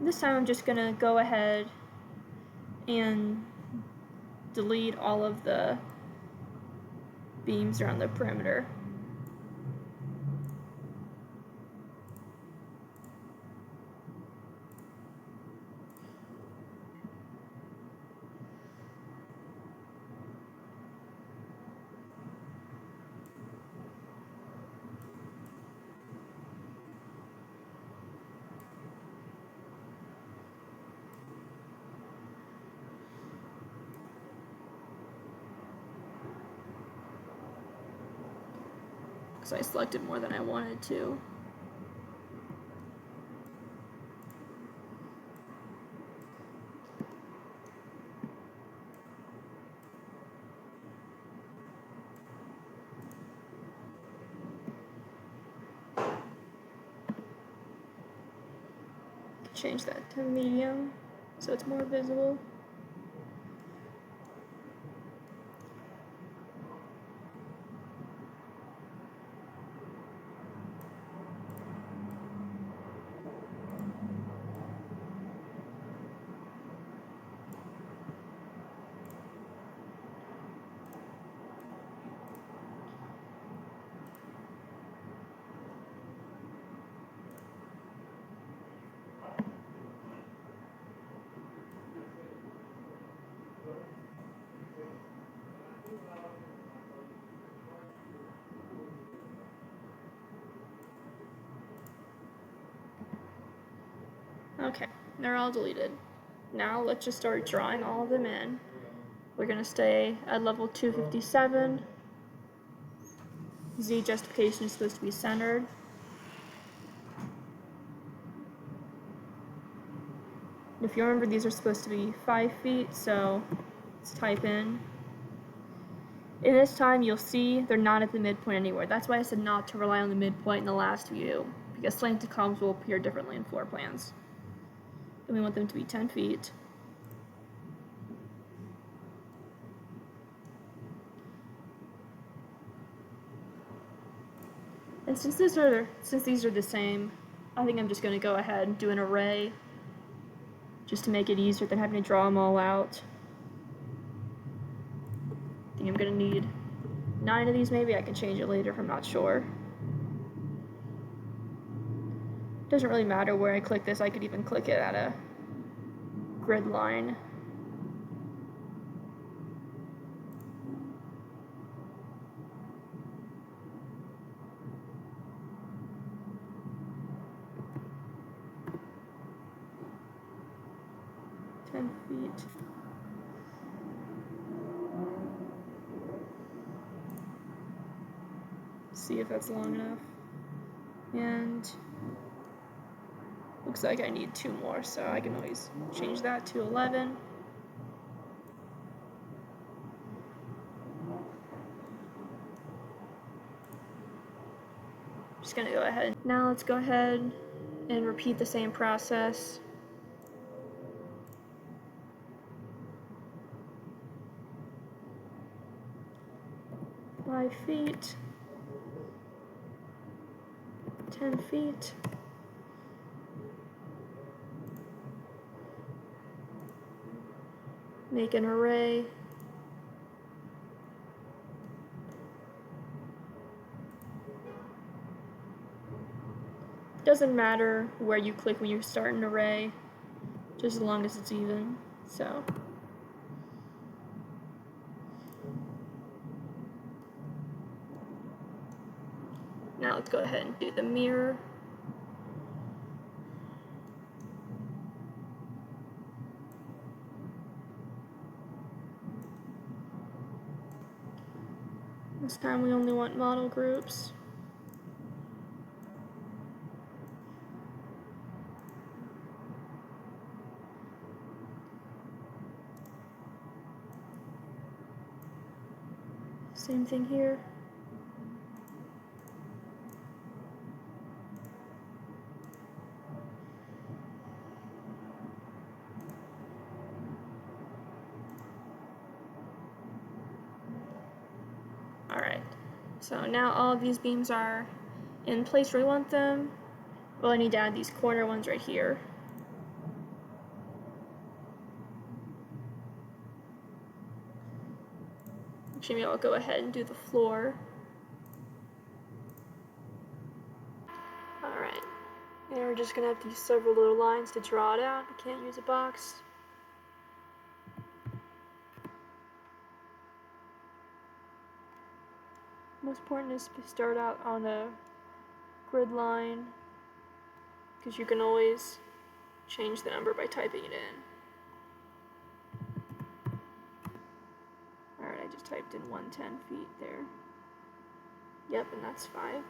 This time I'm just gonna go ahead and delete all of the beams around the perimeter. Because I selected more than I wanted to. Change that to medium so it's more visible. Okay, they're all deleted. Now let's just start drawing all of them in. We're going to stay at level 257. Z justification is supposed to be centered. If you remember, these are supposed to be 5 feet, so let's type in. In this time, you'll see they're not at the midpoint anywhere. That's why I said not to rely on the midpoint in the last view, because slanted columns will appear differently in floor plans. And we want them to be 10 feet. And since these are the same, I think I'm just going to go ahead and do an array just to make it easier than having to draw them all out. I think I'm going to need 9 of these maybe. I can change it later if I'm not sure. Doesn't really matter where I click this. I could even click it at a grid line. Feet. See if that's long enough. And looks like I need 2 more, so I can always change that to 11. Just gonna go ahead. Now let's go ahead and repeat the same process. Feet, 10 feet, make an array, doesn't matter where you click when you start an array, just as long as it's even, so. Now let's go ahead and do the mirror. This time we only want model groups. Same thing here. Alright, so now all of these beams are in place where we want them. Well, I need to add these corner ones right here. Actually, I'll go ahead and do the floor. Alright, and we're just going to have to use several little lines to draw it out. We can't use a box. Most important is to start out on a grid line, because you can always change the number by typing it in. Alright, I just typed in 110 feet there. Yep, and that's 5.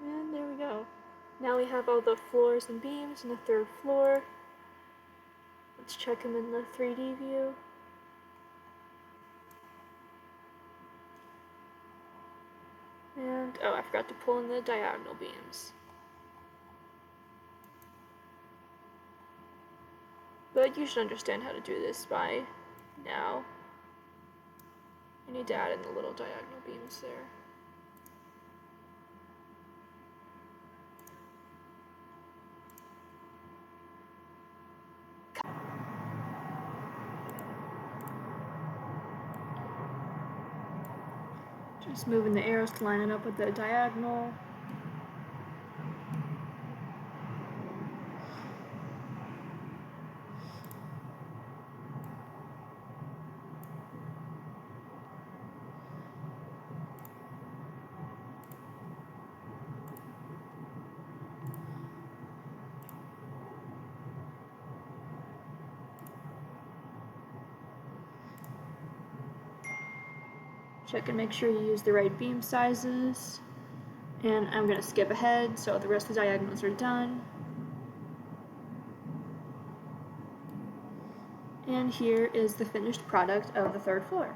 And there we go. Now we have all the floors and beams in the 3rd floor. Let's check them in the 3D view. And, oh, I forgot to pull in the diagonal beams. But you should understand how to do this by now. I need to add in the little diagonal beams there. Just moving the arrows to line it up with the diagonal. Check and make sure you use the right beam sizes. And I'm going to skip ahead so the rest of the diagonals are done. And here is the finished product of the 3rd floor.